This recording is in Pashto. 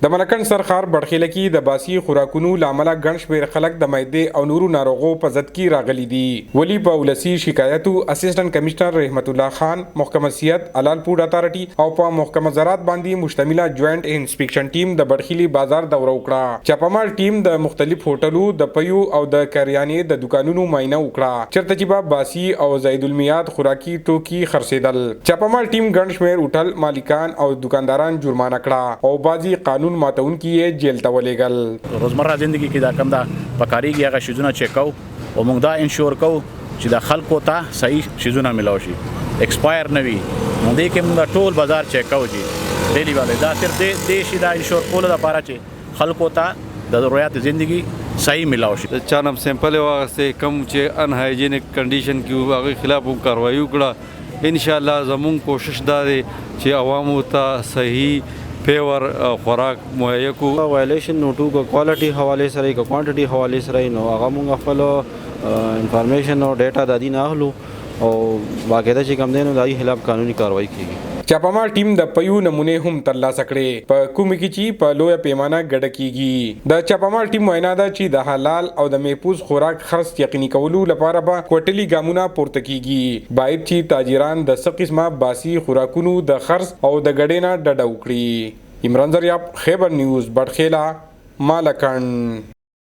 د ملکن سرخار بڑخیله کې د باسي خوراکونو لامل ګڼ شمېر خلک د معدې او نورو ناروغو په ضد کې راغلي دي. ولی په ولسی شکایتو اسسټنټ کمشنر رحمت الله خان، محکمه صحت علال فوډ اتارټي او په محکمه زراعت باندې مشتمله جوائنٹ انسپیکشن ټیم د بڑخیلي بازار دوره وکړه. چاپامال ټیم د مختلف هوټلو د پیو او د کریانې د دکانونو معاینه وکړه چرته چې به باسي او زید المیات خوراکي توکي خرڅېدل. چاپامال ټیم ګڼ شمېر هوټل مالکان او دکانداران جرمانه کړه او بعضي قانون ماتونکي یې جیل ته ولېږل. روزمره زندگی کې دا کم دا پکاريږي هغه شیزونه چیک کوو او موږ دا انشور کوو چې د خلکو ته صحیح شیزونه ملاو شي، ایکسپایر نه وي. نو دې کې موږ ټول بازار چیک کوو چې ډیلی والے دا صرف دې شي دا انشور کولو لپاره چې خلکو ته د ضرورت زندگی صحیح ملاو شي. چانم سیمپل واغسته کم چې ان هایجینک کنډیشن کې هغه خلاف کاروایی وکړه. ان شاء الله زموږ کوشش دا دی چې عوامو ته صحیح پیور خوراک مهیا کو. وایلیشن نوټو کو کوالټي حواله سره کو کوانټټي حواله سره نو هغه موږ خپل انفارمیشن او ډیټا د دې نه اخلو او باقاعده چې کوم دینو دای خلاف قانوني کاروایی کیږي. چاپامال ټیم د پیو نمونه هم ترلاسه کړي په کوم کې چې په لوی پیمانه ګډه کیږي. د چاپامال ټیم وینا ده چې د حلال او د محفوظ خوراک خرڅ یقیني کولو لپاره به کوټلي ګامونه پورته کیږي. باید چې تاجران د څه قسمه باسي خوراکونو د خرڅ او د ګډې نه ډډه وکړي. عمران زریاب، خیبر نیوز، بڑخیله، مالکن.